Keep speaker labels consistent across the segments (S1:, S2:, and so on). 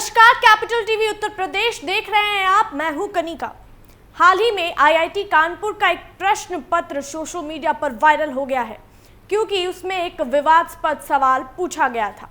S1: नमस्कार, capital TV Uttar Pradesh देख रहे हैं आप। मैं हूं कनिका। हाल ही में आईआईटी कानपुर का एक प्रश्न पत्र सोशल मीडिया पर वायरल हो गया है, क्योंकि उसमें एक विवादास्पद सवाल पूछा गया था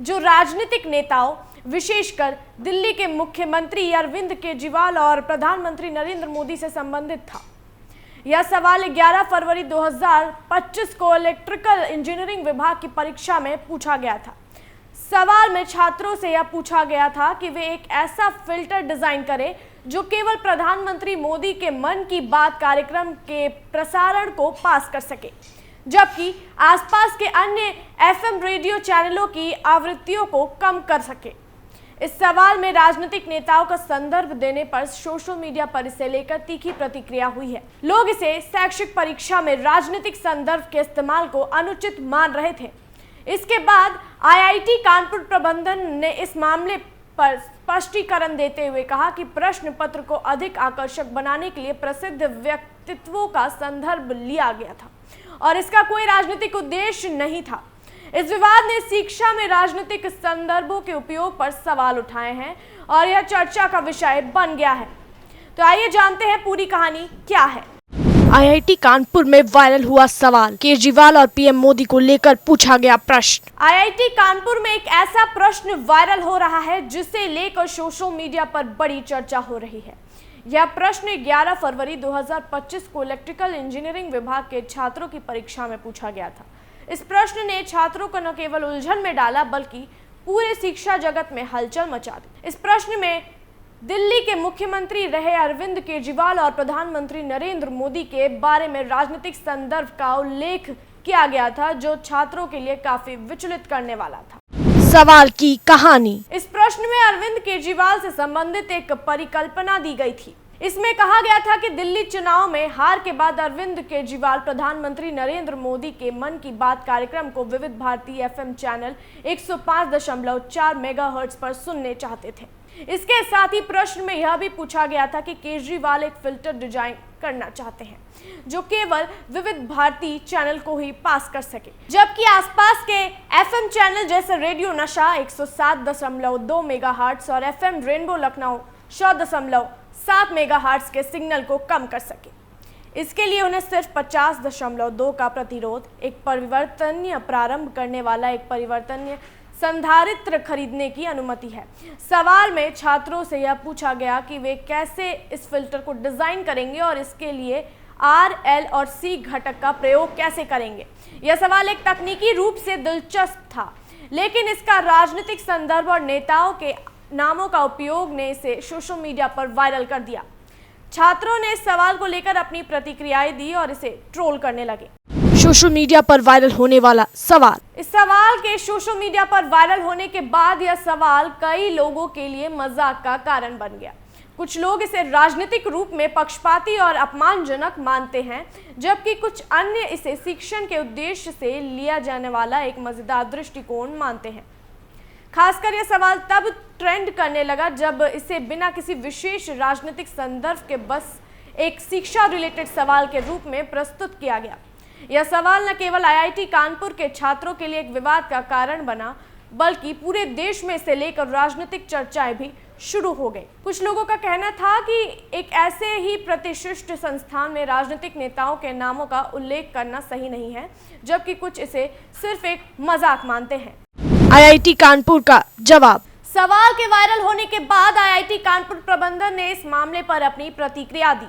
S1: जो राजनीतिक नेताओं, विशेषकर दिल्ली के मुख्यमंत्री अरविंद केजरीवाल और प्रधानमंत्री नरेंद्र मोदी से संबंधित था। यह सवाल 11 फरवरी 2025 को इलेक्ट्रिकल इंजीनियरिंग विभाग की परीक्षा में पूछा गया था। सवाल में छात्रों से यह पूछा गया था कि वे एक ऐसा फिल्टर डिजाइन करें जो केवल प्रधानमंत्री मोदी के मन की बात कार्यक्रम के प्रसारण को पास कर सके, जबकि आसपास के अन्य एफएम रेडियो चैनलों की आवृत्तियों को कम कर सके। इस सवाल में राजनीतिक नेताओं का संदर्भ देने पर सोशल मीडिया पर इसे लेकर तीखी प्रतिक्रिया हुई है। लोग इसे शैक्षिक परीक्षा में राजनीतिक संदर्भ के इस्तेमाल को अनुचित मान रहे थे। इसके बाद आईआईटी कानपुर प्रबंधन ने इस मामले पर स्पष्टीकरण देते हुए कहा कि प्रश्न पत्र को अधिक आकर्षक बनाने के लिए प्रसिद्ध व्यक्तित्वों का संदर्भ लिया गया था और इसका कोई राजनीतिक उद्देश्य नहीं था। इस विवाद ने शिक्षा में राजनीतिक संदर्भों के उपयोग पर सवाल उठाए हैं और यह चर्चा का विषय बन गया है। तो आइए जानते हैं पूरी कहानी क्या है। आईआईटी कानपुर में वायरल हुआ सवाल, केजरीवाल और पीएम मोदी को लेकर पूछा गया प्रश्न। आईआईटी कानपुर में एक ऐसा प्रश्न वायरल हो रहा है जिसे लेकर सोशल मीडिया पर बड़ी चर्चा हो रही है। यह प्रश्न 11 फरवरी 2025 को इलेक्ट्रिकल इंजीनियरिंग विभाग के छात्रों की परीक्षा में पूछा गया था। इस प्रश्न ने छात्रों को न केवल उलझन में डाला बल्कि पूरे शिक्षा जगत में हलचल मचा दी। इस प्रश्न में दिल्ली के मुख्यमंत्री रहे अरविंद केजरीवाल और प्रधानमंत्री नरेंद्र मोदी के बारे में राजनीतिक संदर्भ का उल्लेख किया गया था, जो छात्रों के लिए काफी विचलित करने वाला था। सवाल की कहानी। इस प्रश्न में अरविंद केजरीवाल से संबंधित एक परिकल्पना दी गई थी। इसमें कहा गया था कि दिल्ली चुनाव में हार के बाद अरविंद केजरीवाल प्रधानमंत्री नरेंद्र मोदी के मन की बात कार्यक्रम को विविध भारती एफएम चैनल 105.4 मेगाहर्ट्ज पर सुनने चाहते थे। इसके साथ ही प्रश्न में यह भी पूछा गया था कि केजरीवाल एक फिल्टर डिजाइन करना चाहते हैं जो केवल विविध भारती चैनल को ही पास कर सके, जबकि आसपास के एफएम चैनल जैसे रेडियो नशा 107.2 मेगाहर्ट्ज और एफएम रेनबो लखनऊ 100.7 मेगाहर्ट्ज के सिग्नल को कम कर सके। इसके लिए उन्हें सिर्फ 50.2 का प्रतिरोध, एक परिवर्तनीय प्रारंभ करने वाला एक परिवर्तनीय संधारित्र खरीदने की अनुमति है। सवाल में छात्रों से यह पूछा गया कि वे कैसे इस फिल्टर को डिजाइन करेंगे और इसके लिए आर, एल और सी घटक का प्रयोग कैसे करेंगे। यह सवाल एक तकनीकी रूप से दिलचस्प था, लेकिन इसका राजनीतिक संदर्भ और नेताओं के नामों का उपयोग ने इसे सोशल मीडिया पर वायरल कर दिया। छात्रों ने इस सवाल को लेकर अपनी प्रतिक्रियाएं दी और इसे ट्रोल करने लगे। सोशल मीडिया पर वायरल होने वाला सवाल। इस सवाल के सोशल मीडिया पर वायरल होने के बाद यह सवाल कई लोगों के लिए मजाक का कारण बन गया। कुछ लोग इसे राजनीतिक रूप में पक्षपाती और अपमानजनक मानते हैं, जबकि कुछ अन्य इसे शिक्षण के उद्देश्य से लिया जाने वाला एक मजेदार दृष्टिकोण मानते हैं। खासकर यह सवाल तब ट्रेंड करने लगा जब इसे बिना किसी विशेष राजनीतिक संदर्भ के बस एक शिक्षा रिलेटेड सवाल के रूप में प्रस्तुत किया गया। यह सवाल न केवल आईआईटी कानपुर के छात्रों के लिए एक विवाद का कारण बना, बल्कि पूरे देश में इसे लेकर राजनीतिक चर्चाएं भी शुरू हो गई। कुछ लोगों का कहना था कि एक ऐसे ही प्रतिष्ठित संस्थान में राजनीतिक नेताओं के नामों का उल्लेख करना सही नहीं है, जबकि कुछ इसे सिर्फ एक मजाक मानते हैं। आईआईटी कानपुर का जवाब। सवाल के वायरल होने के बाद आईआईटी कानपुर प्रबंधन ने इस मामले पर अपनी प्रतिक्रिया दी।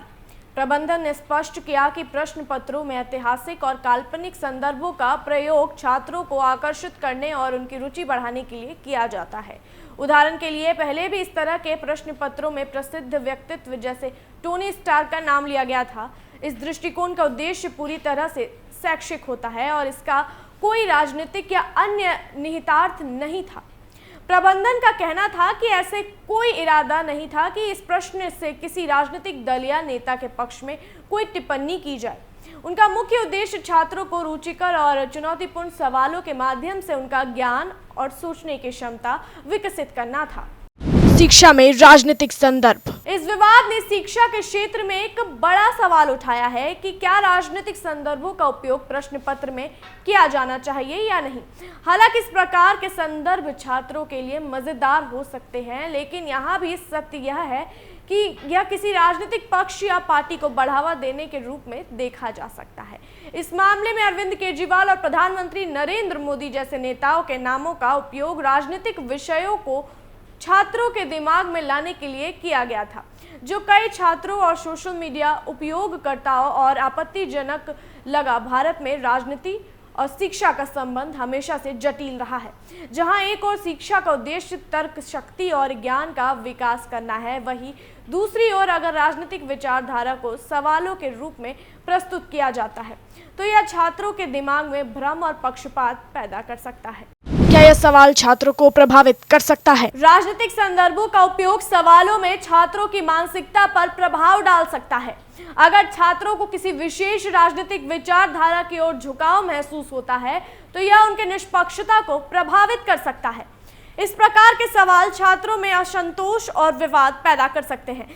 S1: प्रबंधन ने स्पष्ट किया कि प्रश्न पत्रों में ऐतिहासिक और काल्पनिक संदर्भों का प्रयोग छात्रों को आकर्षित करने और उनकी रुचि बढ़ाने के लिए किया जाता है। उदाहरण के लिए पहले भी इस तरह के प्रश्न पत्रों में प्रसिद्ध व्यक्तित्व जैसे टोनी स्टार का नाम लिया गया था। इस दृष्टिकोण का उद्देश्य पूरी तरह से शैक्षिक होता है और इसका कोई राजनीतिक या अन्य निहितार्थ नहीं था। प्रबंधन का कहना था कि ऐसे कोई इरादा नहीं था कि इस प्रश्न से किसी राजनीतिक दल या नेता के पक्ष में कोई टिप्पणी की जाए। उनका मुख्य उद्देश्य छात्रों को रुचिकर और चुनौतीपूर्ण सवालों के माध्यम से उनका ज्ञान और सोचने की क्षमता विकसित करना था। शिक्षा में राजनीतिक संदर्भ। इस विवाद ने शिक्षा के क्षेत्र में एक बड़ा सवाल उठाया है कि क्या राजनीतिक संदर्भों का उपयोग प्रश्न पत्र में किया जाना चाहिए या नहीं। हालांकि इस प्रकार के संदर्भ छात्रों के लिए मजेदार हो सकते हैं, लेकिन यहाँ भी सत्य यह है कि यह किसी राजनीतिक पक्ष या पार्टी को बढ़ावा देने के रूप में देखा जा सकता है। इस मामले में अरविंद केजरीवाल और प्रधानमंत्री नरेंद्र मोदी जैसे नेताओं के नामों का उपयोग राजनीतिक विषयों को छात्रों के दिमाग में लाने के लिए किया गया था, जो कई छात्रों और सोशल मीडिया उपयोगकर्ताओं और आपत्तिजनक लगा। भारत में राजनीति और शिक्षा का संबंध हमेशा से जटिल रहा है। जहां एक ओर शिक्षा का उद्देश्य तर्क शक्ति और ज्ञान का विकास करना है, वहीं दूसरी ओर अगर राजनीतिक विचारधारा को सवालों के रूप में प्रस्तुत किया जाता है तो यह छात्रों के दिमाग में भ्रम और पक्षपात पैदा कर सकता है। क्या यह सवाल छात्रों को प्रभावित कर सकता है? राजनीतिक संदर्भों का उपयोग सवालों में छात्रों की मानसिकता पर प्रभाव डाल सकता है। अगर छात्रों को किसी विशेष राजनीतिक विचारधारा की ओर झुकाव महसूस होता है तो यह उनके निष्पक्षता को प्रभावित कर सकता है। इस प्रकार के सवाल छात्रों में असंतोष और विवाद पैदा कर सकते हैं,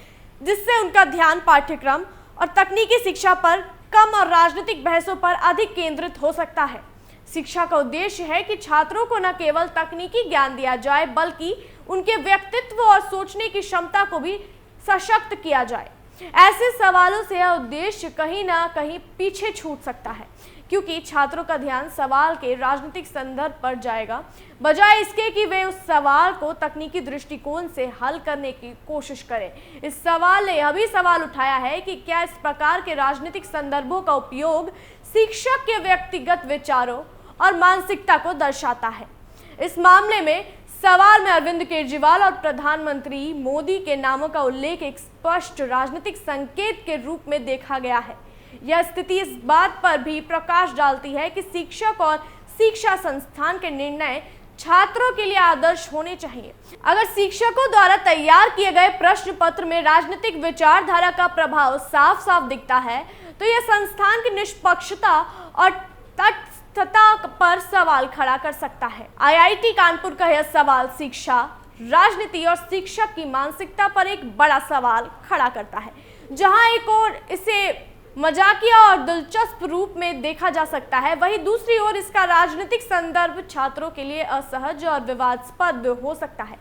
S1: जिससे उनका ध्यान पाठ्यक्रम और तकनीकी शिक्षा पर कम और राजनीतिक बहसों पर अधिक केंद्रित हो सकता है। शिक्षा का उद्देश्य है कि छात्रों को न केवल तकनीकी ज्ञान दिया जाए, बल्कि उनके व्यक्तित्व और सोचने की क्षमता को भी सशक्त किया जाए। ऐसे सवालों से यह उद्देश्य कहीं ना कहीं पीछे छूट सकता है, क्योंकि छात्रों का ध्यान सवाल के राजनीतिक संदर्भ पर जाएगा, बजाय इसके कि वे उस सवाल को तकनीकी दृष्टिकोण से हल करने की कोशिश करें। इस सवाल ने यह भी सवाल उठाया है कि क्या इस प्रकार के राजनीतिक संदर्भों का उपयोग शिक्षक के व्यक्तिगत विचारों और मानसिकता को दर्शाता है। इस मामले में सवाल में अरविंद केजरीवाल और प्रधानमंत्री मोदी के नामों का उल्लेख एक स्पष्ट राजनीतिक संकेत के रूप में देखा गया है। यह स्थिति इस बात पर भी प्रकाश डालती है कि शिक्षक और शिक्षा संस्थान के निर्णय छात्रों के लिए आदर्श होने चाहिए। अगर शिक्षकों द्वारा तैयार किए गए प्रश्न पत्र में राजनीतिक विचारधारा का प्रभाव साफ साफ दिखता है तो यह संस्थान की निष्पक्षता और तटस्थता पर सवाल खड़ा कर सकता है। आईआईटी कानपुर का यह सवाल शिक्षा, राजनीति और शिक्षक की मानसिकता पर एक बड़ा सवाल खड़ा करता है। जहां एक ओर इसे मजाकिया और दिलचस्प रूप में देखा जा सकता है, वहीं दूसरी ओर इसका राजनीतिक संदर्भ छात्रों के लिए असहज और विवादास्पद हो सकता है।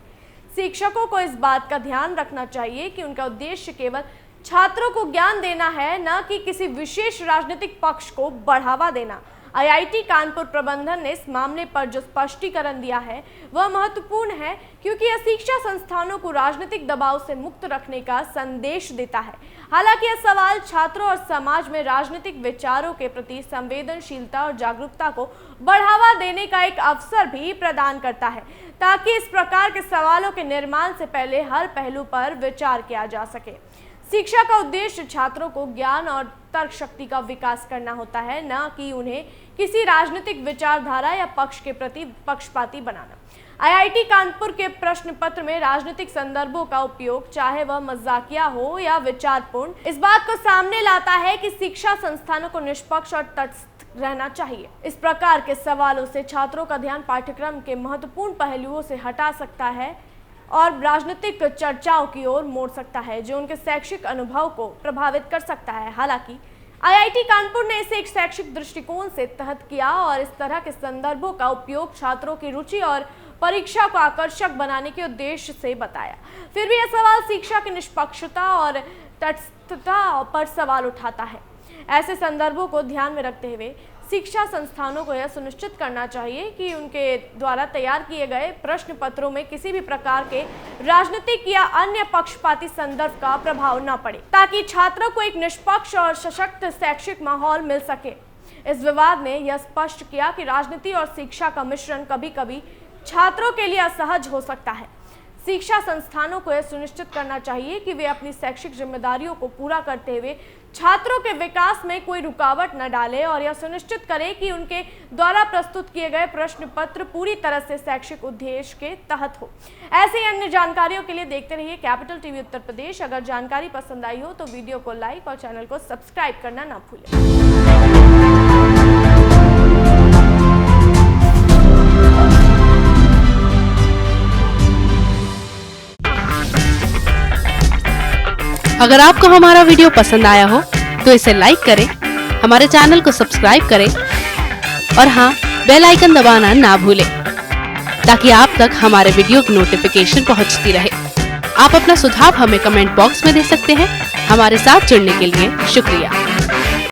S1: शिक्षकों को इस बात का ध्यान रखना चाहिए कि उनका उद्देश्य केवल छात्रों को ज्ञान देना है, न कि किसी विशेष राजनीतिक पक्ष को बढ़ावा देना। आईआईटी कानपुर प्रबंधन ने इस मामले पर जो स्पष्टीकरण दिया है वह महत्वपूर्ण है, क्योंकि यह शिक्षा संस्थानों को राजनीतिक दबाव से मुक्त रखने का संदेश देता है। हालांकि यह सवाल छात्रों और समाज में राजनीतिक विचारों के प्रति संवेदनशीलता और जागरूकता को बढ़ावा देने का एक अवसर भी प्रदान करता है, ताकि इस प्रकार के सवालों के निर्माण से पहले हर पहलू पर विचार किया जा सके। शिक्षा का उद्देश्य छात्रों को ज्ञान और तर्क शक्ति का विकास करना होता है, न कि उन्हें किसी राजनीतिक विचारधारा या पक्ष के प्रति पक्षपाती बनाना। आईआईटी कानपुर के प्रश्न पत्र में राजनीतिक संदर्भों का उपयोग, चाहे वह मजाकिया हो या विचारपूर्ण, इस बात को सामने लाता है कि शिक्षा संस्थानों को निष्पक्ष और तटस्थ रहना चाहिए। इस प्रकार के सवालों से छात्रों का ध्यान पाठ्यक्रम के महत्वपूर्ण पहलुओं से हटा सकता है और राजनीतिक चर्चाओं की ओर मोड़ सकता है, जो उनके शैक्षिक अनुभव को प्रभावित कर सकता है। हालांकि आईआईटी कानपुर ने इसे एक शैक्षिक दृष्टिकोण से तहत किया और इस तरह के संदर्भों का उपयोग छात्रों की रुचि और परीक्षा को आकर्षक बनाने के उद्देश्य से बताया। फिर भी यह सवाल शिक्षा की निष्पक्षता और तटस्थता पर सवाल उठाता है। ऐसे संदर्भों को ध्यान में रखते हुए शिक्षा संस्थानों को यह सुनिश्चित करना चाहिए कि उनके द्वारा तैयार किए गए प्रश्न पत्रों में किसी भी प्रकार के राजनीतिक या अन्य पक्षपाती संदर्भ का प्रभाव न पड़े, ताकि छात्रों को एक निष्पक्ष और सशक्त शैक्षिक माहौल मिल सके। इस विवाद ने यह स्पष्ट किया कि राजनीति और शिक्षा का मिश्रण कभी कभी छात्रों के लिए असहज हो सकता है। शिक्षा संस्थानों को यह सुनिश्चित करना चाहिए कि वे अपनी शैक्षिक जिम्मेदारियों को पूरा करते हुए छात्रों के विकास में कोई रुकावट न डालें और यह सुनिश्चित करें कि उनके द्वारा प्रस्तुत किए गए प्रश्न पत्र पूरी तरह से शैक्षिक उद्देश्य के तहत हो। ऐसे ही अन्य जानकारियों के लिए देखते रहिए कैपिटल टीवी उत्तर प्रदेश। अगर जानकारी पसंद आई हो तो वीडियो को लाइक और चैनल को सब्सक्राइब करना ना भूलें।
S2: अगर आपको हमारा वीडियो पसंद आया हो तो इसे लाइक करें, हमारे चैनल को सब्सक्राइब करें और हाँ, बेल आइकन दबाना ना भूलें ताकि आप तक हमारे वीडियो की नोटिफिकेशन पहुंचती रहे। आप अपना सुझाव हमें कमेंट बॉक्स में दे सकते हैं। हमारे साथ जुड़ने के लिए शुक्रिया।